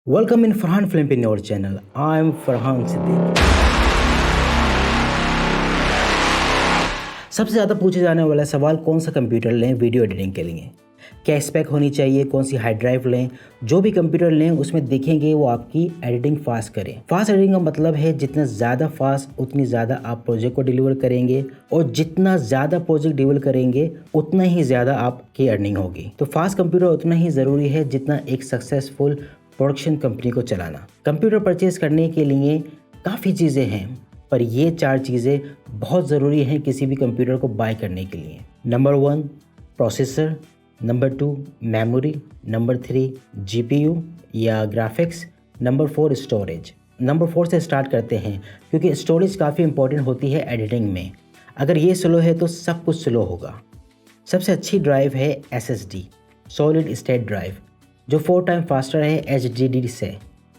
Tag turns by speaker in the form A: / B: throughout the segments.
A: Welcome in Farhan Film in your channel. I am Farhan Siddiq. सबसे ज़्यादा पूछे जाने वाला सवाल कौन सा कंप्यूटर लें वीडियो एडिटिंग के लिए, क्या स्पेक होनी चाहिए, कौन सी हार्ड ड्राइव लें। जो भी कंप्यूटर लें उसमें देखेंगे वो आपकी एडिटिंग फास्ट करे। फास्ट एडिटिंग का मतलब है जितना ज़्यादा फास्ट उतनी ज़्यादा आप प्रोजेक्ट को डिलीवर करेंगे, और जितना ज़्यादा प्रोजेक्ट डिलीवर करेंगे उतना ही ज़्यादा आपकी अर्निंग होगी। तो फास्ट कंप्यूटर उतना ही ज़रूरी है जितना एक सक्सेसफुल प्रोडक्शन कंपनी को चलाना। कंप्यूटर परचेज करने के लिए काफ़ी चीज़ें हैं, पर ये 4 चीज़ें बहुत ज़रूरी हैं किसी भी कंप्यूटर को बाय करने के लिए। Number 1 processor, number 2 memory, number 3 GPU या ग्राफिक्स, नंबर 4 स्टोरेज। नंबर 4 से स्टार्ट करते हैं क्योंकि स्टोरेज काफ़ी इंपॉर्टेंट होती है एडिटिंग में। अगर ये स्लो है तो सब कुछ स्लो होगा। सबसे अच्छी ड्राइव है SSD, सॉलिड स्टेट ड्राइव, जो 4 टाइम फास्टर है HDD से।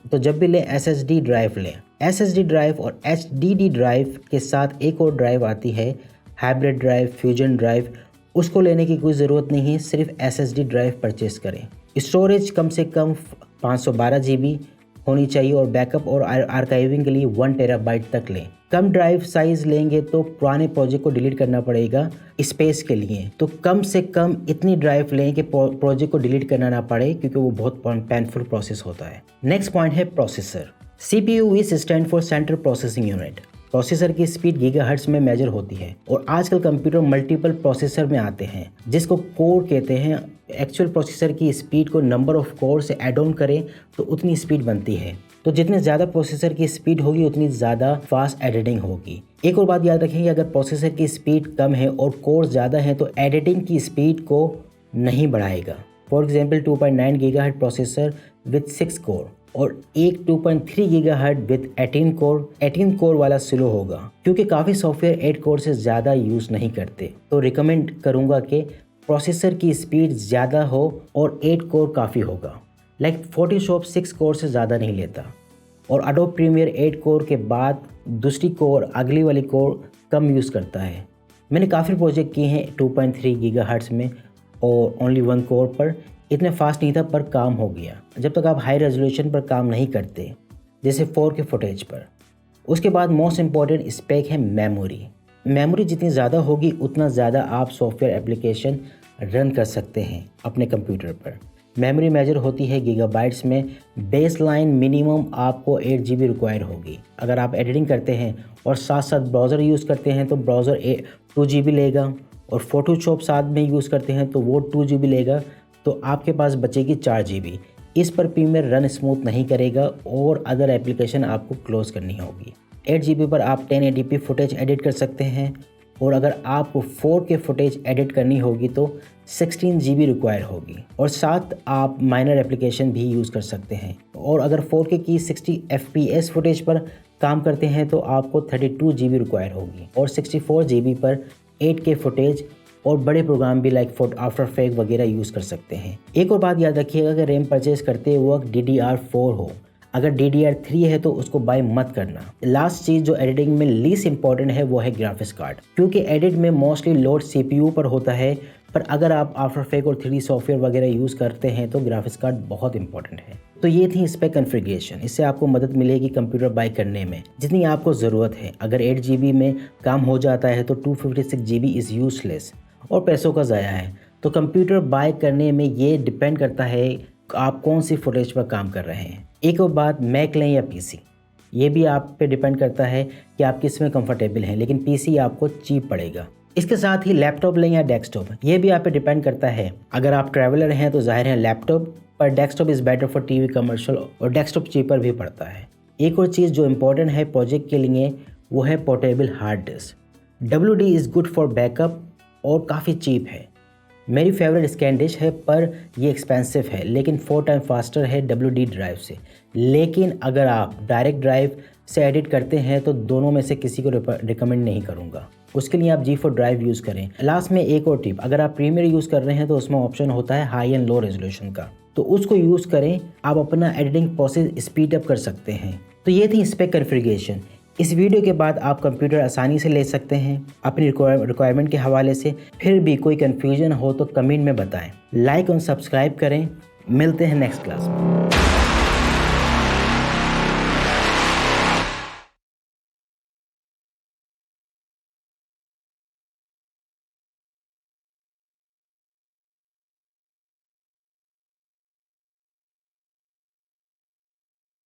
A: तो जब भी लें SSD ड्राइव लें। SSD ड्राइव और HDD ड्राइव के साथ एक और ड्राइव आती है हाइब्रिड ड्राइव, फ्यूजन ड्राइव। उसको लेने की कोई ज़रूरत नहीं है, सिर्फ SSD ड्राइव परचेस करें। स्टोरेज कम से कम 512 GB होनी चाहिए और बैकअप और आर्काइविंग के लिए 1 टेराबाइट तक लें। कम ड्राइव साइज लेंगे तो पुराने प्रोजेक्ट को डिलीट करना पड़ेगा स्पेस के लिए, तो कम से कम इतनी ड्राइव लें कि प्रोजेक्ट को डिलीट करना ना पड़े, क्योंकि वो बहुत पेनफुल प्रोसेस होता है। नेक्स्ट पॉइंट है processor. CPU is stand for central processing unit. Processor की स्पीड गीगाहर्ट्ज में मेजर होती है और आजकल कंप्यूटर मल्टीपल प्रोसेसर में आते हैं जिसको कोर कहते हैं। एक्चुअल प्रोसेसर की स्पीड को नंबर ऑफ कोर से ऐड ऑन करें तो उतनी स्पीड बनती है। तो जितने ज़्यादा प्रोसेसर की स्पीड होगी उतनी ज़्यादा फास्ट एडिटिंग होगी। एक और बात याद रखेंगे, अगर प्रोसेसर की स्पीड कम है और कोर ज़्यादा है तो एडिटिंग की स्पीड को नहीं बढ़ाएगा। For example 2.9 gigahertz processor with 6 core और एक 2.3 गीगाहर्ट्ज विथ 18 कोर वाला स्लो होगा, क्योंकि काफ़ी सॉफ्टवेयर 8 कोर से ज़्यादा यूज़ नहीं करते। तो रिकमेंड करूँगा कि प्रोसेसर की स्पीड ज़्यादा हो और 8 कोर काफ़ी होगा। लाइक फोटोशॉप 6 कोर से ज़्यादा नहीं लेता और एडोब प्रीमियर 8 कोर के बाद दूसरी कोर अगली वाली कोर कम यूज़ करता है। मैंने काफ़ी प्रोजेक्ट किए हैं 2.3 गीगाहर्ट्ज में और ओनली 1 कोर पर। इतने फास्ट नहीं था पर काम हो गया जब तक आप हाई रेजोल्यूशन पर काम नहीं करते, जैसे 4K फुटेज पर। उसके बाद मोस्ट इम्पॉर्टेंट स्पेक है मेमोरी। मेमोरी जितनी ज़्यादा होगी उतना ज़्यादा आप सॉफ्टवेयर एप्लीकेशन रन कर सकते हैं अपने कंप्यूटर पर। मेमोरी मेजर होती है गीगाबाइट्स में। बेस लाइन मिनिमम आपको 8 GB रिक्वायर होगी। अगर आप एडिटिंग करते हैं और साथ साथ ब्राउज़र यूज़ करते हैं तो ब्राउज़र 2 GB लेगा, और फोटोशॉप साथ में यूज़ करते हैं तो वो 2 GB लेगा, तो आपके पास बचेगी 4 GB। इस पर प्रीमियर रन स्मूथ नहीं करेगा और अदर एप्लीकेशन आपको क्लोज करनी होगी। 8 GB पर आप 1080p फुटेज एडिट कर सकते हैं, और अगर आपको 4K फुटेज एडिट करनी होगी तो 16 GB रिक्वायर होगी, और साथ आप माइनर एप्लीकेशन भी यूज़ कर सकते हैं। और अगर 4K की 60 FPS फुटेज पर काम करते हैं तो आपको 32 GB रिक्वायर होगी, और 64 GB पर 8K फुटेज और बड़े प्रोग्राम भी लाइक आफ्टर इफेक्ट वगैरह यूज़ कर सकते हैं। एक और बात याद रखिएगा कि रैम परचेज करते वक्त DDR4 हो। अगर DDR3 है तो उसको बाय मत करना। लास्ट चीज़ जो एडिटिंग में लीस्ट इंपॉर्टेंट है वो है ग्राफिक्स कार्ड, क्योंकि एडिट में मोस्टली लोड CPU पर होता है, पर अगर आप आफ्टर इफेक्ट और 3D सॉफ्टवेयर वगैरह यूज़ करते हैं तो ग्राफिक्स कार्ड बहुत इंपॉर्टेंट है। तो ये थी स्पेक कॉन्फ़िगरेशन। इससे आपको मदद मिलेगी कंप्यूटर बाय करने में जितनी आपको ज़रूरत है। अगर 8 GB में काम हो जाता है तो 256 GB इज़ यूजलेस और पैसों का ज़ाया है। तो कंप्यूटर बाय करने में ये डिपेंड करता है आप कौन सी फुटेज पर काम कर रहे हैं। एक और बात, मैक लें या PC, ये भी आप पे डिपेंड करता है कि आप किस में कंफर्टेबल हैं, लेकिन PC आपको चीप पड़ेगा। इसके साथ ही लैपटॉप लें या डेस्कटॉप, ये भी आप पे डिपेंड करता है। अगर आप ट्रैवलर हैं तो जाहिर है लैपटॉप, पर desktop is better for TV commercial, और डेस्कटॉप चीपर भी पड़ता है। एक और चीज़ जो इम्पोर्टेंट है प्रोजेक्ट के लिए वो है portable hard disk. WD is good for backup और काफ़ी चीप है। मेरी फेवरेट स्कैन डिश है, पर ये एक्सपेंसिव है, लेकिन 4 टाइम फास्टर है WD ड्राइव से। लेकिन अगर आप डायरेक्ट ड्राइव से एडिट करते हैं तो दोनों में से किसी को रिकमेंड नहीं करूँगा। उसके लिए आप G4 ड्राइव यूज़ करें। लास्ट में एक और टिप, अगर आप प्रीमियर यूज़ कर रहे हैं तो उसमें ऑप्शन होता है हाई एंड लो रेजोल्यूशन का, तो उसको यूज़ करें। आप अपना एडिटिंग प्रोसेस स्पीड अप कर सकते हैं। तो ये थी स्पेक कॉन्फ़िगरेशन। इस वीडियो के बाद आप कंप्यूटर आसानी से ले सकते हैं अपनी रिक्वायरमेंट के हवाले से। फिर भी कोई कन्फ्यूजन हो तो कमेंट में बताएं। लाइक और सब्सक्राइब करें। मिलते हैं नेक्स्ट क्लास में।